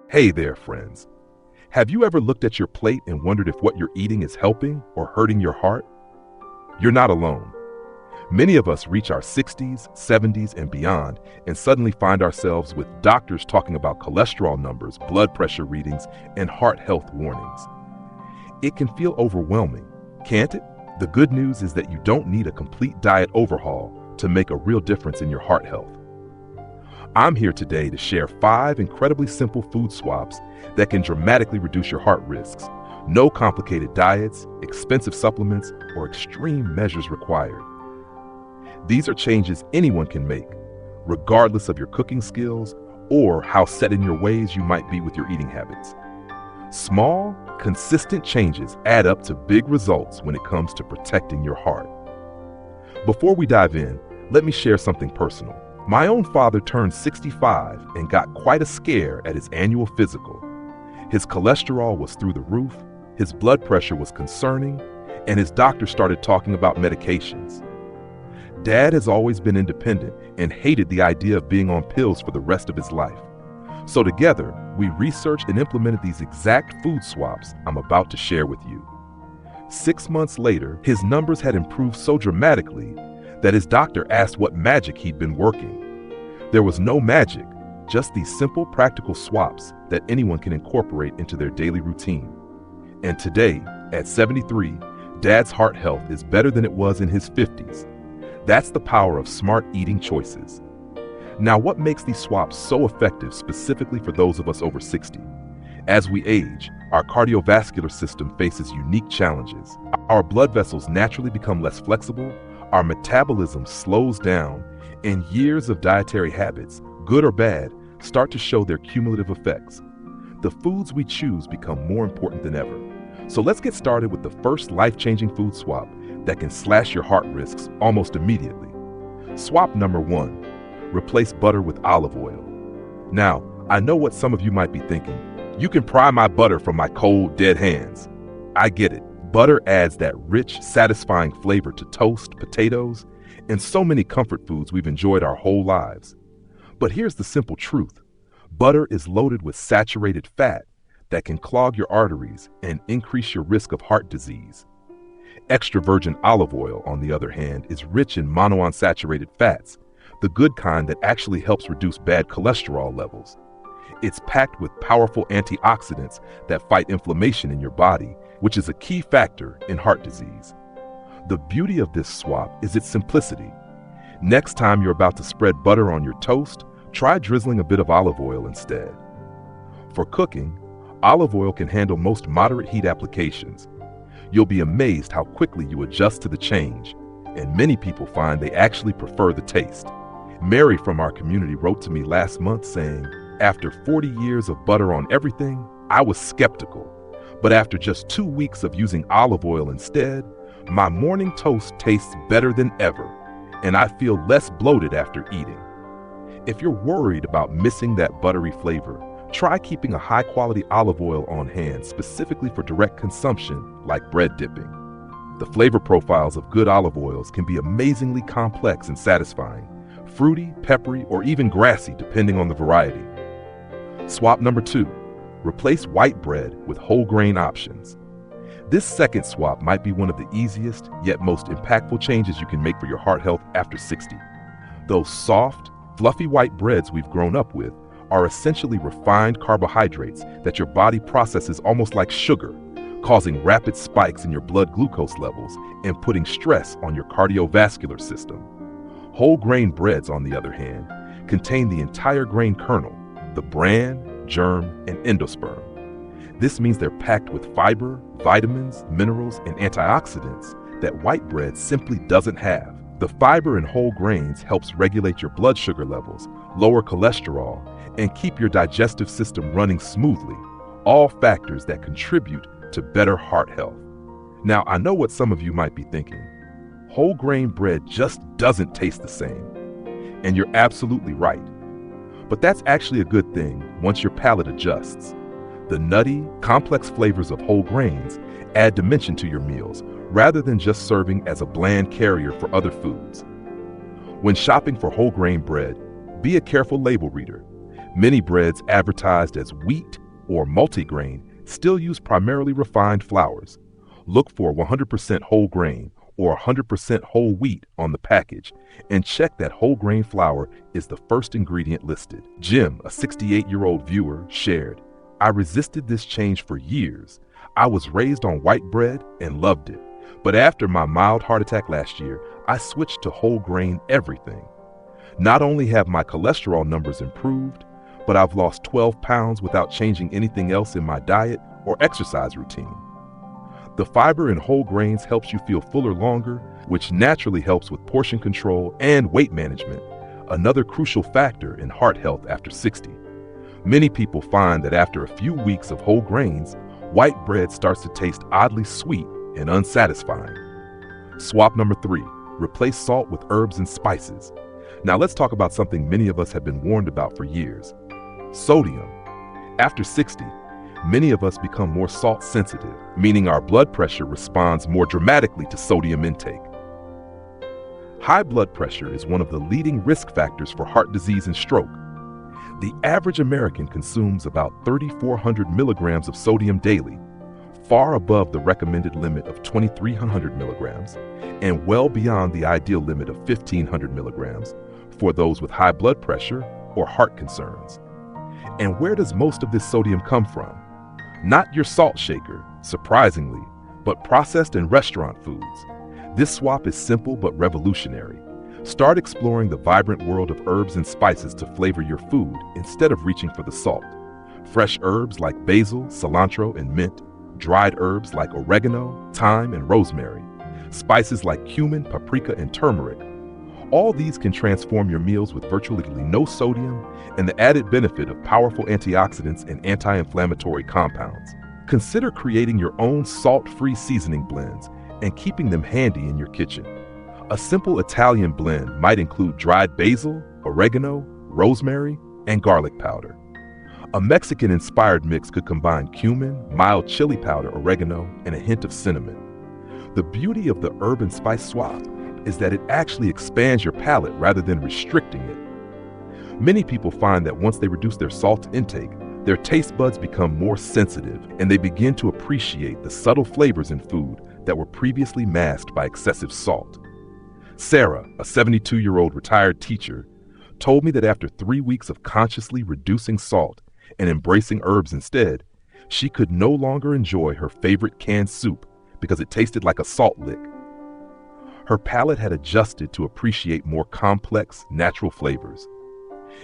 Hey there, friends. Have you ever looked at your plate and wondered if what you're eating is helping or hurting your heart? You're not alone. Many of us reach our 60s, 70s, and beyond and suddenly find ourselves with doctors talking about cholesterol numbers, blood pressure readings, and heart health warnings. It can feel overwhelming, can't it? The good news is that you don't need a complete diet overhaul to make a real difference in your heart health. I'm here today to share 5 incredibly simple food swaps that can dramatically reduce your heart risks. No complicated diets, expensive supplements, or extreme measures required. These are changes anyone can make, regardless of your cooking skills or how set in your ways you might be with your eating habits. Small, consistent changes add up to big results when it comes to protecting your heart. Before we dive in, let me share something personal. My own father turned 65 and got quite a scare at his annual physical. His cholesterol was through the roof, his blood pressure was concerning, and his doctor started talking about medications. Dad has always been independent and hated the idea of being on pills for the rest of his life. So together, we researched and implemented these exact food swaps I'm about to share with you. 6 months later, his numbers had improved so dramatically that his doctor asked what magic he'd been working. There was no magic, just these simple, practical swaps that anyone can incorporate into their daily routine. And today, at 73, Dad's heart health is better than it was in his 50s. That's the power of smart eating choices. Now, what makes these swaps so effective specifically for those of us over 60? As we age, our cardiovascular system faces unique challenges. Our blood vessels naturally become less flexible, our metabolism slows down, and years of dietary habits, good or bad, start to show their cumulative effects. The foods we choose become more important than ever. So let's get started with the first life-changing food swap that can slash your heart risks almost immediately. Swap number 1, replace butter with olive oil. Now, I know what some of you might be thinking. You can pry my butter from my cold, dead hands. I get it. Butter adds that rich, satisfying flavor to toast, potatoes, and so many comfort foods we've enjoyed our whole lives. But here's the simple truth. Butter is loaded with saturated fat that can clog your arteries and increase your risk of heart disease. Extra virgin olive oil, on the other hand, is rich in monounsaturated fats, the good kind that actually helps reduce bad cholesterol levels. It's packed with powerful antioxidants that fight inflammation in your body, which is a key factor in heart disease. The beauty of this swap is its simplicity. Next time you're about to spread butter on your toast, try drizzling a bit of olive oil instead. For cooking, olive oil can handle most moderate heat applications. You'll be amazed how quickly you adjust to the change, and many people find they actually prefer the taste. Mary from our community wrote to me last month saying, "After 40 years of butter on everything, I was skeptical. But after just 2 weeks of using olive oil instead, my morning toast tastes better than ever, and I feel less bloated after eating." If you're worried about missing that buttery flavor, try keeping a high-quality olive oil on hand specifically for direct consumption, like bread dipping. The flavor profiles of good olive oils can be amazingly complex and satisfying, fruity, peppery, or even grassy depending on the variety. Swap number 2, replace white bread with whole grain options. This second swap might be one of the easiest yet most impactful changes you can make for your heart health after 60. Those soft, fluffy white breads we've grown up with are essentially refined carbohydrates that your body processes almost like sugar, causing rapid spikes in your blood glucose levels and putting stress on your cardiovascular system. Whole grain breads, on the other hand, contain the entire grain kernel, the bran, germ, and endosperm. This means they're packed with fiber, vitamins, minerals, and antioxidants that white bread simply doesn't have. The fiber in whole grains helps regulate your blood sugar levels, lower cholesterol, and keep your digestive system running smoothly, all factors that contribute to better heart health. Now, I know what some of you might be thinking. Whole grain bread just doesn't taste the same. And you're absolutely right. But that's actually a good thing once your palate adjusts. The nutty, complex flavors of whole grains add dimension to your meals rather than just serving as a bland carrier for other foods. When shopping for whole grain bread, be a careful label reader. Many breads advertised as wheat or multigrain still use primarily refined flours. Look for 100% whole grain or 100% whole wheat on the package, and check that whole grain flour is the first ingredient listed. Jim, a 68-year-old viewer, shared, "I resisted this change for years. I was raised on white bread and loved it. But after my mild heart attack last year, I switched to whole grain everything. Not only have my cholesterol numbers improved, but I've lost 12 pounds without changing anything else in my diet or exercise routine." The fiber in whole grains helps you feel fuller longer, which naturally helps with portion control and weight management, another crucial factor in heart health after 60. Many people find that after a few weeks of whole grains, white bread starts to taste oddly sweet and unsatisfying. Swap number 3, replace salt with herbs and spices. Now let's talk about something many of us have been warned about for years: sodium. After 60, many of us become more salt sensitive, meaning our blood pressure responds more dramatically to sodium intake. High blood pressure is one of the leading risk factors for heart disease and stroke. The average American consumes about 3,400 milligrams of sodium daily, far above the recommended limit of 2,300 milligrams, and well beyond the ideal limit of 1,500 milligrams for those with high blood pressure or heart concerns. And where does most of this sodium come from? Not your salt shaker, surprisingly, but processed and restaurant foods. This swap is simple but revolutionary. Start exploring the vibrant world of herbs and spices to flavor your food instead of reaching for the salt. Fresh herbs like basil, cilantro, and mint, dried herbs like oregano, thyme, and rosemary, spices like cumin, paprika, and turmeric. All these can transform your meals with virtually no sodium and the added benefit of powerful antioxidants and anti-inflammatory compounds. Consider creating your own salt-free seasoning blends and keeping them handy in your kitchen. A simple Italian blend might include dried basil, oregano, rosemary, and garlic powder. A Mexican-inspired mix could combine cumin, mild chili powder, oregano, and a hint of cinnamon. The beauty of the herb and spice swap is that it actually expands your palate rather than restricting it. Many people find that once they reduce their salt intake, their taste buds become more sensitive and they begin to appreciate the subtle flavors in food that were previously masked by excessive salt. Sarah, a 72-year-old retired teacher, told me that after 3 weeks of consciously reducing salt and embracing herbs instead, she could no longer enjoy her favorite canned soup because it tasted like a salt lick. Her palate had adjusted to appreciate more complex, natural flavors.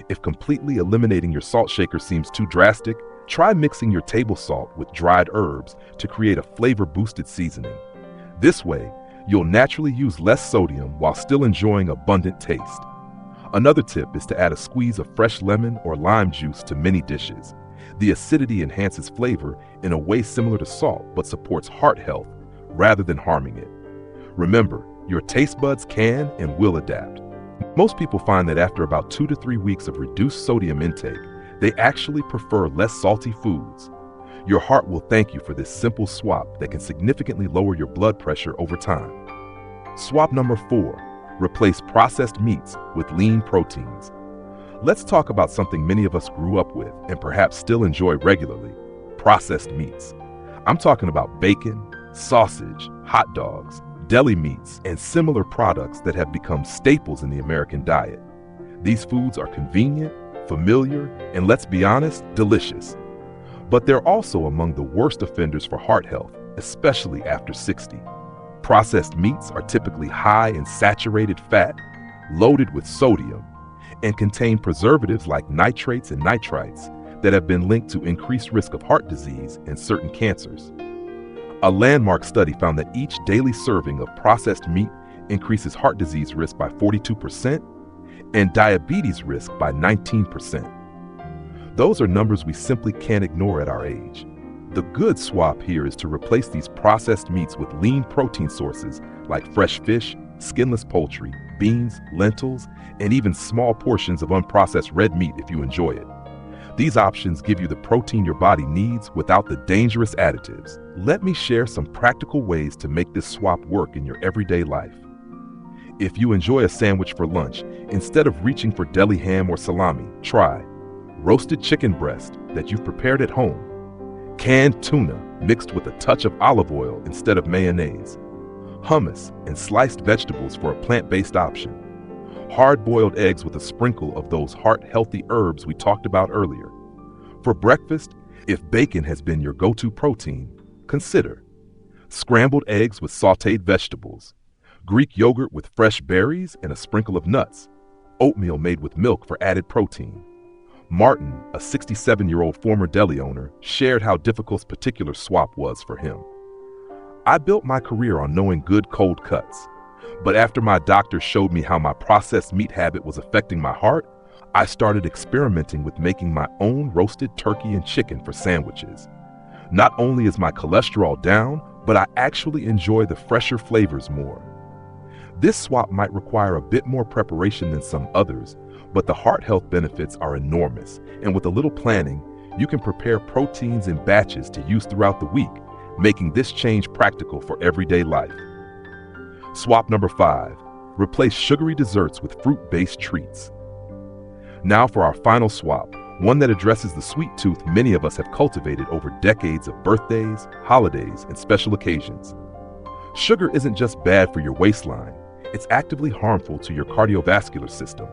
If completely eliminating your salt shaker seems too drastic, try mixing your table salt with dried herbs to create a flavor-boosted seasoning. This way, you'll naturally use less sodium while still enjoying abundant taste. Another tip is to add a squeeze of fresh lemon or lime juice to many dishes. The acidity enhances flavor in a way similar to salt but supports heart health rather than harming it. Remember, your taste buds can and will adapt. Most people find that after about 2 to 3 weeks of reduced sodium intake, they actually prefer less salty foods. Your heart will thank you for this simple swap that can significantly lower your blood pressure over time. Swap number 4, replace processed meats with lean proteins. Let's talk about something many of us grew up with and perhaps still enjoy regularly: processed meats. I'm talking about bacon, sausage, hot dogs, deli meats, and similar products that have become staples in the American diet. These foods are convenient, familiar, and let's be honest, delicious. But they're also among the worst offenders for heart health, especially after 60. Processed meats are typically high in saturated fat, loaded with sodium, and contain preservatives like nitrates and nitrites that have been linked to increased risk of heart disease and certain cancers. A landmark study found that each daily serving of processed meat increases heart disease risk by 42% and diabetes risk by 19%. Those are numbers we simply can't ignore at our age. The good swap here is to replace these processed meats with lean protein sources like fresh fish, skinless poultry, beans, lentils, and even small portions of unprocessed red meat if you enjoy it. These options give you the protein your body needs without the dangerous additives. Let me share some practical ways to make this swap work in your everyday life. If you enjoy a sandwich for lunch, instead of reaching for deli ham or salami, try roasted chicken breast that you've prepared at home, canned tuna mixed with a touch of olive oil instead of mayonnaise, hummus and sliced vegetables for a plant-based option, hard-boiled eggs with a sprinkle of those heart-healthy herbs we talked about earlier. For breakfast, if bacon has been your go-to protein, consider scrambled eggs with sautéed vegetables, Greek yogurt with fresh berries and a sprinkle of nuts, oatmeal made with milk for added protein. Martin, a 67-year-old former deli owner, shared how difficult this particular swap was for him. I built my career on knowing good cold cuts, but after my doctor showed me how my processed meat habit was affecting my heart, I started experimenting with making my own roasted turkey and chicken for sandwiches. Not only is my cholesterol down, but I actually enjoy the fresher flavors more. This swap might require a bit more preparation than some others, but the heart health benefits are enormous, and with a little planning, you can prepare proteins in batches to use throughout the week, making this change practical for everyday life. Swap number 5, replace sugary desserts with fruit-based treats. Now for our final swap, one that addresses the sweet tooth many of us have cultivated over decades of birthdays, holidays, and special occasions. Sugar isn't just bad for your waistline, it's actively harmful to your cardiovascular system,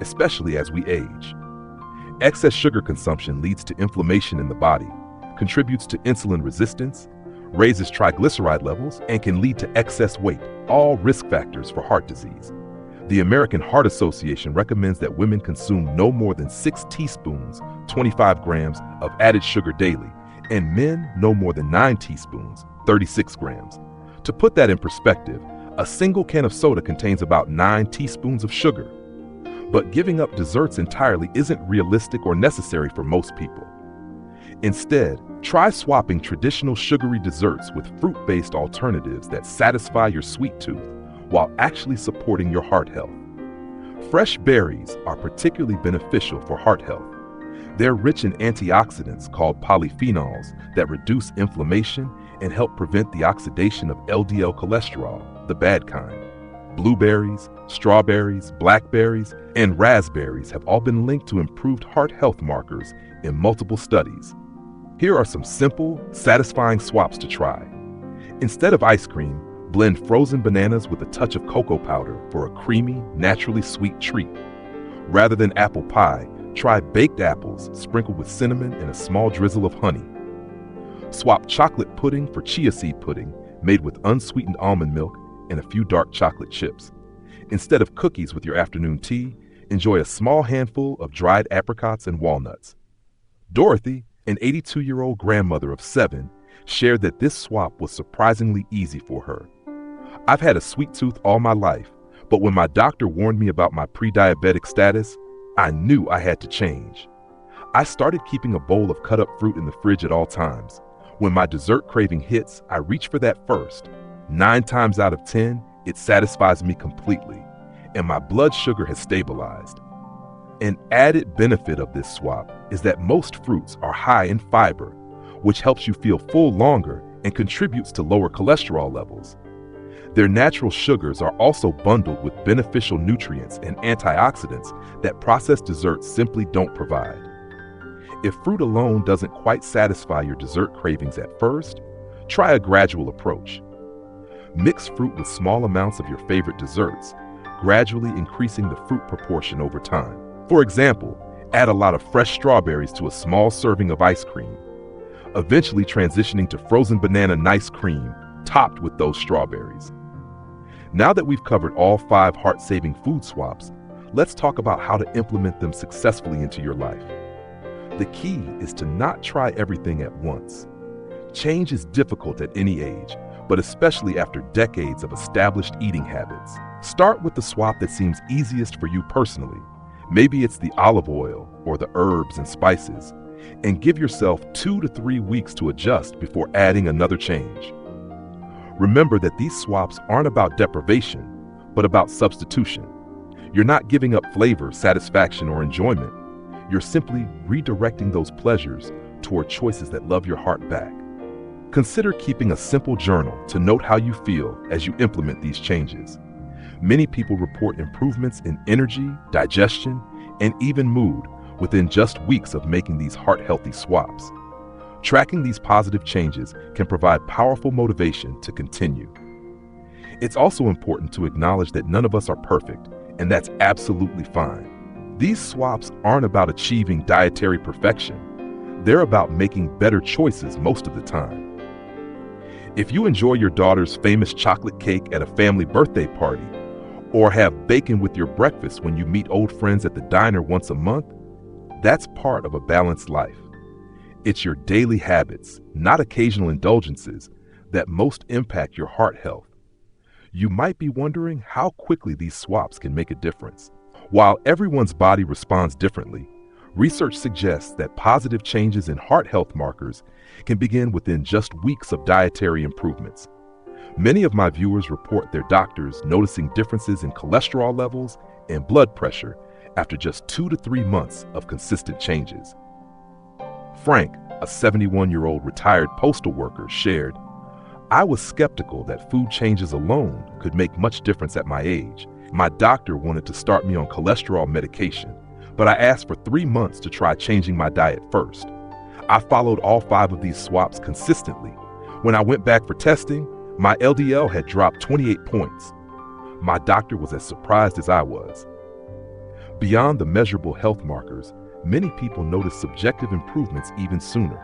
especially as we age. Excess sugar consumption leads to inflammation in the body, contributes to insulin resistance, raises triglyceride levels, and can lead to excess weight, all risk factors for heart disease. The American Heart Association recommends that women consume no more than 6 teaspoons, 25 grams, of added sugar daily, and men no more than 9 teaspoons, 36 grams. To put that in perspective, a single can of soda contains about 9 teaspoons of sugar. But giving up desserts entirely isn't realistic or necessary for most people. Instead, try swapping traditional sugary desserts with fruit-based alternatives that satisfy your sweet tooth while actually supporting your heart health. Fresh berries are particularly beneficial for heart health. They're rich in antioxidants called polyphenols that reduce inflammation and help prevent the oxidation of LDL cholesterol, the bad kind. Blueberries, strawberries, blackberries, and raspberries have all been linked to improved heart health markers in multiple studies. Here are some simple, satisfying swaps to try. Instead of ice cream, blend frozen bananas with a touch of cocoa powder for a creamy, naturally sweet treat. Rather than apple pie, try baked apples sprinkled with cinnamon and a small drizzle of honey. Swap chocolate pudding for chia seed pudding made with unsweetened almond milk and a few dark chocolate chips. Instead of cookies with your afternoon tea, enjoy a small handful of dried apricots and walnuts. Dorothy, an 82-year-old grandmother of 7, shared that this swap was surprisingly easy for her. I've had a sweet tooth all my life, but when my doctor warned me about my pre-diabetic status, I knew I had to change. I started keeping a bowl of cut-up fruit in the fridge at all times. When my dessert craving hits, I reach for that first. 9 times out of 10, it satisfies me completely, and my blood sugar has stabilized. An added benefit of this swap is that most fruits are high in fiber, which helps you feel full longer and contributes to lower cholesterol levels. Their natural sugars are also bundled with beneficial nutrients and antioxidants that processed desserts simply don't provide. If fruit alone doesn't quite satisfy your dessert cravings at first, try a gradual approach. Mix fruit with small amounts of your favorite desserts, gradually increasing the fruit proportion over time. For example, add a lot of fresh strawberries to a small serving of ice cream, eventually transitioning to frozen banana nice cream topped with those strawberries. Now that we've covered all 5 heart-saving food swaps, let's talk about how to implement them successfully into your life. The key is to not try everything at once. Change is difficult at any age, but especially after decades of established eating habits. Start with the swap that seems easiest for you personally. Maybe it's the olive oil or the herbs and spices, and give yourself 2 to 3 weeks to adjust before adding another change. Remember that these swaps aren't about deprivation, but about substitution. You're not giving up flavor, satisfaction, or enjoyment. You're simply redirecting those pleasures toward choices that love your heart back. Consider keeping a simple journal to note how you feel as you implement these changes. Many people report improvements in energy, digestion, and even mood, within just weeks of making these heart-healthy swaps. Tracking these positive changes can provide powerful motivation to continue. It's also important to acknowledge that none of us are perfect, and that's absolutely fine. These swaps aren't about achieving dietary perfection. They're about making better choices most of the time. If you enjoy your daughter's famous chocolate cake at a family birthday party, or have bacon with your breakfast when you meet old friends at the diner once a month, that's part of a balanced life. It's your daily habits, not occasional indulgences, that most impact your heart health. You might be wondering how quickly these swaps can make a difference. While everyone's body responds differently, research suggests that positive changes in heart health markers can begin within just weeks of dietary improvements. Many of my viewers report their doctors noticing differences in cholesterol levels and blood pressure after just 2 to 3 months of consistent changes. Frank, a 71-year-old retired postal worker, shared, "I was skeptical that food changes alone could make much difference at my age. My doctor wanted to start me on cholesterol medication, but I asked for 3 months to try changing my diet first. I followed all 5 of these swaps consistently. When I went back for testing, my LDL had dropped 28 points. My doctor was as surprised as I was." Beyond the measurable health markers, many people notice subjective improvements even sooner.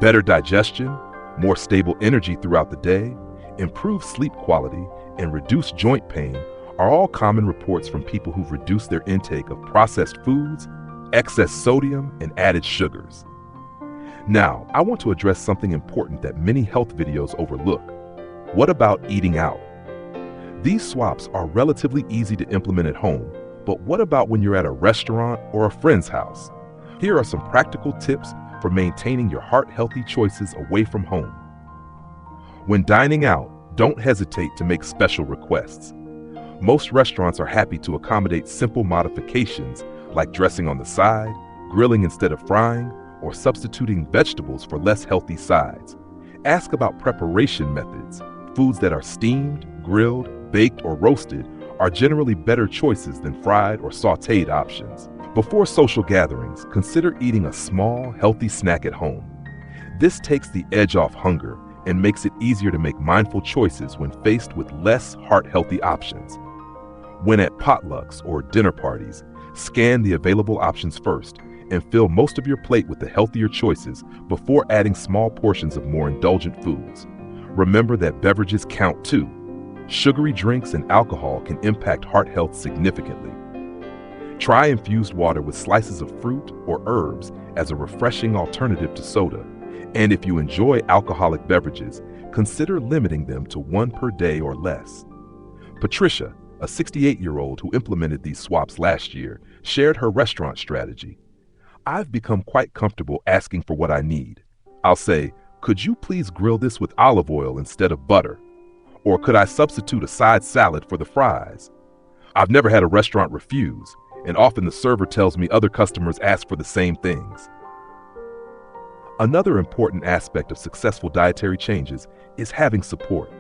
Better digestion, more stable energy throughout the day, improved sleep quality, and reduced joint pain are all common reports from people who've reduced their intake of processed foods, excess sodium, and added sugars. Now, I want to address something important that many health videos overlook. What about eating out? These swaps are relatively easy to implement at home, but what about when you're at a restaurant or a friend's house? Here are some practical tips for maintaining your heart-healthy choices away from home. When dining out, don't hesitate to make special requests. Most restaurants are happy to accommodate simple modifications like dressing on the side, grilling instead of frying, or substituting vegetables for less healthy sides. Ask about preparation methods. Foods that are steamed, grilled, baked, or roasted are generally better choices than fried or sautéed options. Before social gatherings, consider eating a small, healthy snack at home. This takes the edge off hunger and makes it easier to make mindful choices when faced with less heart-healthy options. When at potlucks or dinner parties, scan the available options first and fill most of your plate with the healthier choices before adding small portions of more indulgent foods. Remember that beverages count too. Sugary drinks and alcohol can impact heart health significantly. Try infused water with slices of fruit or herbs as a refreshing alternative to soda. And if you enjoy alcoholic beverages, consider limiting them to 1 per day or less. Patricia, a 68-year-old who implemented these swaps last year, shared her restaurant strategy. "I've become quite comfortable asking for what I need. I'll say, 'Could you please grill this with olive oil instead of butter?' Or 'Could I substitute a side salad for the fries?' I've never had a restaurant refuse, and often the server tells me other customers ask for the same things." Another important aspect of successful dietary changes is having support.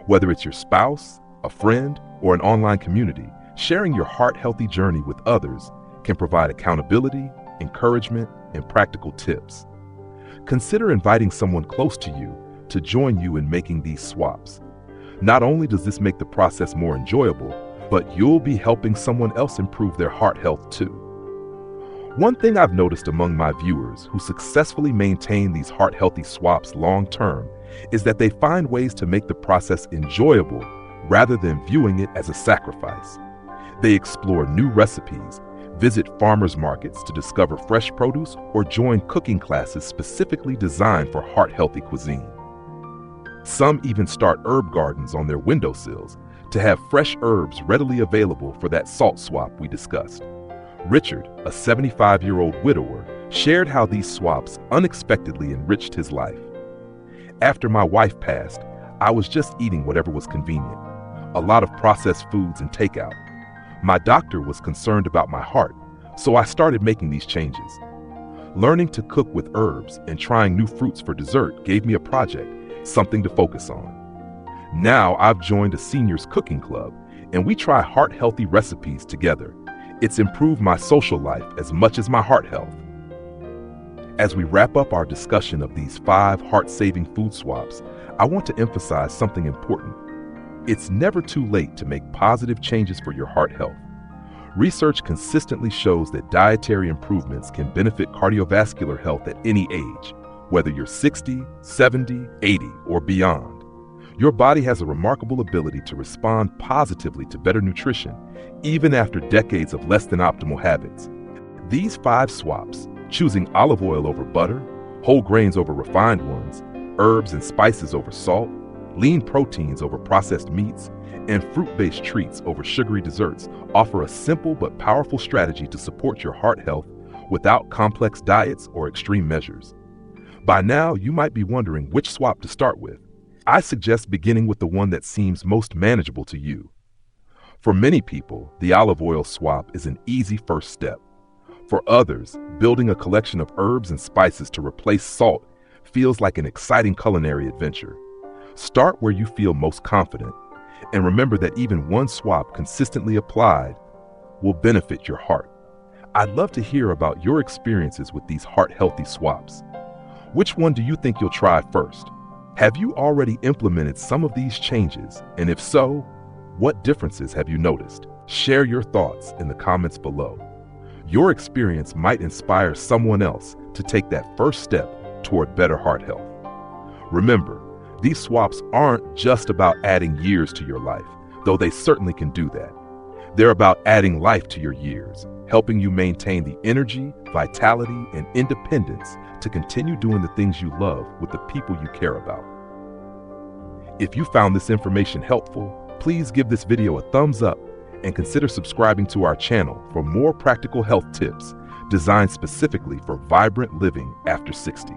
Whether it's your spouse, a friend, or an online community, sharing your heart-healthy journey with others can provide accountability, encouragement, and practical tips. Consider inviting someone close to you to join you in making these swaps. Not only does this make the process more enjoyable, but you'll be helping someone else improve their heart health too. One thing I've noticed among my viewers who successfully maintain these heart-healthy swaps long-term is that they find ways to make the process enjoyable rather than viewing it as a sacrifice. They explore new recipes, visit farmers markets to discover fresh produce, or join cooking classes specifically designed for heart-healthy cuisine. Some even start herb gardens on their windowsills to have fresh herbs readily available for that salt swap we discussed. Richard, a 75-year-old widower, shared how these swaps unexpectedly enriched his life. "After my wife passed, I was just eating whatever was convenient, a lot of processed foods and takeout. My doctor was concerned about my heart, so I started making these changes. Learning to cook with herbs and trying new fruits for dessert gave me a project, something to focus on. Now I've joined a seniors cooking club, and we try heart-healthy recipes together. It's improved my social life as much as my heart health. As we wrap up our discussion of these 5 heart-saving food swaps, I want to emphasize something important. It's never too late to make positive changes for your heart health. Research consistently shows that dietary improvements can benefit cardiovascular health at any age, whether you're 60, 70, 80, or beyond. Your body has a remarkable ability to respond positively to better nutrition, even after decades of less than optimal habits. These 5 swaps, choosing olive oil over butter, whole grains over refined ones, herbs and spices over salt, lean proteins over processed meats, and fruit-based treats over sugary desserts, offer a simple but powerful strategy to support your heart health without complex diets or extreme measures. By now, you might be wondering which swap to start with. I suggest beginning with the one that seems most manageable to you. For many people, the olive oil swap is an easy first step. For others, building a collection of herbs and spices to replace salt feels like an exciting culinary adventure. Start where you feel most confident, and remember that even one swap consistently applied will benefit your heart. I'd love to hear about your experiences with these heart-healthy swaps. Which one do you think you'll try first? Have you already implemented some of these changes? And if so, what differences have you noticed? Share your thoughts in the comments below. Your experience might inspire someone else to take that first step toward better heart health. Remember, these swaps aren't just about adding years to your life, though they certainly can do that. They're about adding life to your years, helping you maintain the energy, vitality, and independence to continue doing the things you love with the people you care about. If you found this information helpful, please give this video a thumbs up and consider subscribing to our channel for more practical health tips designed specifically for vibrant living after 60.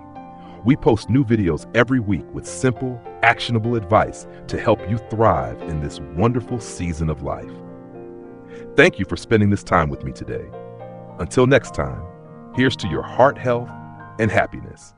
We post new videos every week with simple, actionable advice to help you thrive in this wonderful season of life. Thank you for spending this time with me today. Until next time, here's to your heart health and happiness.